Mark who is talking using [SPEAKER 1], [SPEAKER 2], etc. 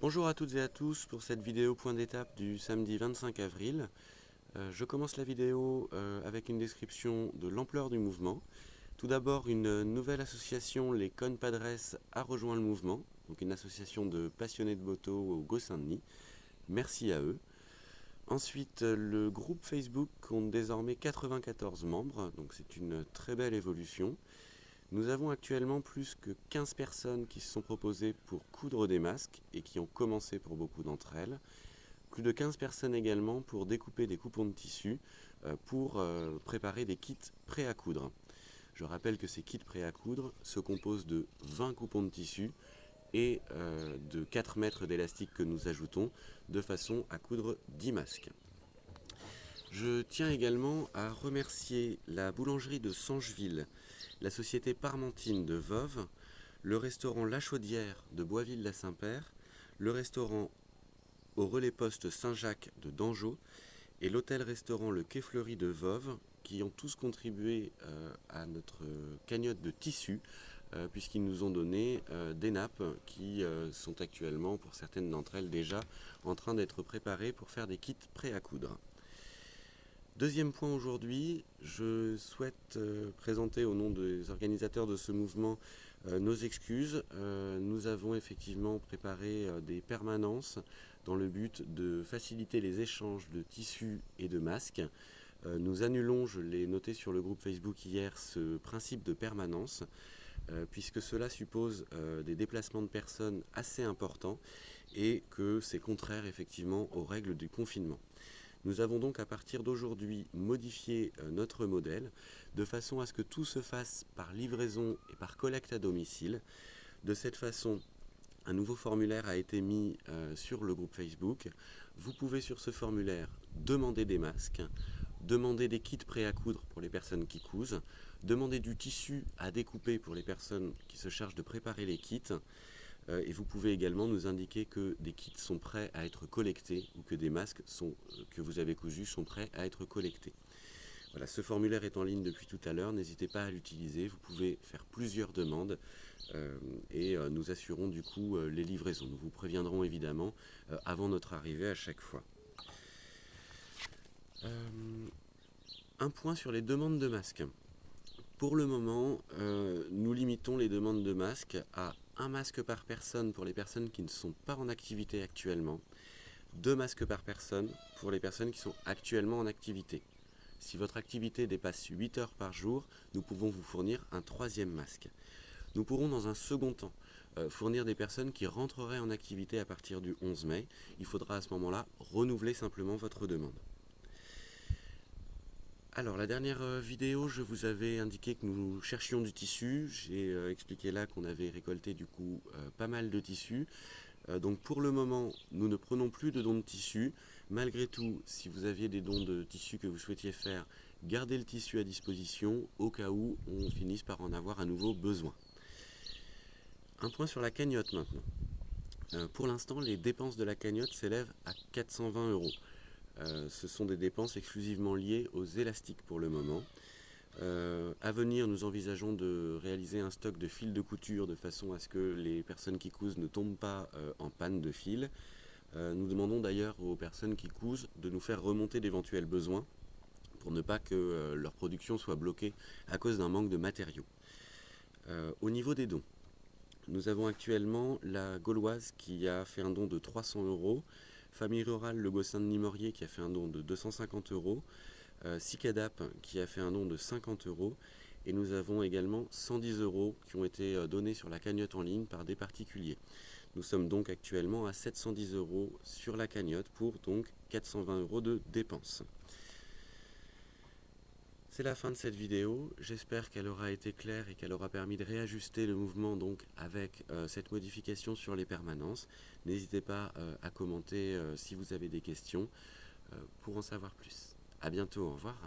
[SPEAKER 1] Bonjour à toutes et à tous pour cette vidéo point d'étape du samedi 25 avril. Je commence la vidéo avec une description de l'ampleur du mouvement. Tout d'abord, une nouvelle association, les Compadres, a rejoint le mouvement, donc une association de passionnés de moto au Gos-Saint-Denis. Merci à eux. Ensuite, le groupe Facebook compte désormais 94 membres, donc c'est une très belle évolution. Nous avons actuellement plus que 15 personnes qui se sont proposées pour coudre des masques et qui ont commencé pour beaucoup d'entre elles. Plus de 15 personnes également pour découper des coupons de tissu pour préparer des kits prêts à coudre. Je rappelle que ces kits prêts à coudre se composent de 20 coupons de tissu et de 4 mètres d'élastique que nous ajoutons de façon à coudre 10 masques. Je tiens également à remercier la boulangerie de Sangeville, la société Parmentine de Voves, le restaurant La Chaudière de Boisville-la-Saint-Père, le restaurant au Relais Poste Saint-Jacques de Dangeau et l'hôtel-restaurant Le Quai Fleuri de Voves, qui ont tous contribué à notre cagnotte de tissu, puisqu'ils nous ont donné des nappes qui sont actuellement, pour certaines d'entre elles, déjà en train d'être préparées pour faire des kits prêts à coudre. Deuxième point aujourd'hui, je souhaite présenter au nom des organisateurs de ce mouvement nos excuses. Nous avons effectivement préparé des permanences dans le but de faciliter les échanges de tissus et de masques. Nous annulons, je l'ai noté sur le groupe Facebook hier, ce principe de permanence, puisque cela suppose des déplacements de personnes assez importants et que c'est contraire effectivement aux règles du confinement. Nous avons donc à partir d'aujourd'hui modifié notre modèle de façon à ce que tout se fasse par livraison et par collecte à domicile. De cette façon, un nouveau formulaire a été mis sur le groupe Facebook. Vous pouvez sur ce formulaire demander des masques, demander des kits prêts à coudre pour les personnes qui cousent, demander du tissu à découper pour les personnes qui se chargent de préparer les kits. Et vous pouvez également nous indiquer que des kits sont prêts à être collectés ou que des masques que vous avez cousus sont prêts à être collectés. Voilà, ce formulaire est en ligne depuis tout à l'heure, n'hésitez pas à l'utiliser, vous pouvez faire plusieurs demandes et nous assurons du coup les livraisons. Nous vous préviendrons évidemment avant notre arrivée à chaque fois. Un point sur les demandes de masques. Pour le moment, nous limitons les demandes de masques à un masque par personne pour les personnes qui ne sont pas en activité actuellement, 2 masques par personne pour les personnes qui sont actuellement en activité. Si votre activité dépasse 8 heures par jour, nous pouvons vous fournir un 3e masque. Nous pourrons dans un second temps fournir des personnes qui rentreraient en activité à partir du 11 mai. Il faudra à ce moment-là renouveler simplement votre demande. Alors la dernière vidéo, je vous avais indiqué que nous cherchions du tissu. J'ai expliqué là qu'on avait récolté du coup pas mal de tissu. Donc pour le moment, nous ne prenons plus de dons de tissu. Malgré tout, si vous aviez des dons de tissu que vous souhaitiez faire, gardez le tissu à disposition au cas où on finisse par en avoir à nouveau besoin. Un point sur la cagnotte maintenant. Pour l'instant, les dépenses de la cagnotte s'élèvent à 420 €. Ce sont des dépenses exclusivement liées aux élastiques pour le moment. À venir, nous envisageons de réaliser un stock de fils de couture de façon à ce que les personnes qui cousent ne tombent pas en panne de fil. Nous demandons d'ailleurs aux personnes qui cousent de nous faire remonter d'éventuels besoins pour ne pas que leur production soit bloquée à cause d'un manque de matériaux. Au niveau des dons, nous avons actuellement la Gauloise qui a fait un don de 300 €, Famille Rurale Le Gos-Saint-Denis-Maurier qui a fait un don de 250 €, Cicadap qui a fait un don de 50 €, et nous avons également 110 € qui ont été donnés sur la cagnotte en ligne par des particuliers. Nous sommes donc actuellement à 710 € sur la cagnotte pour donc 420 € de dépenses. C'est la fin de cette vidéo, j'espère qu'elle aura été claire et qu'elle aura permis de réajuster le mouvement donc avec cette modification sur les permanences. N'hésitez pas à commenter si vous avez des questions pour en savoir plus. A bientôt, au revoir.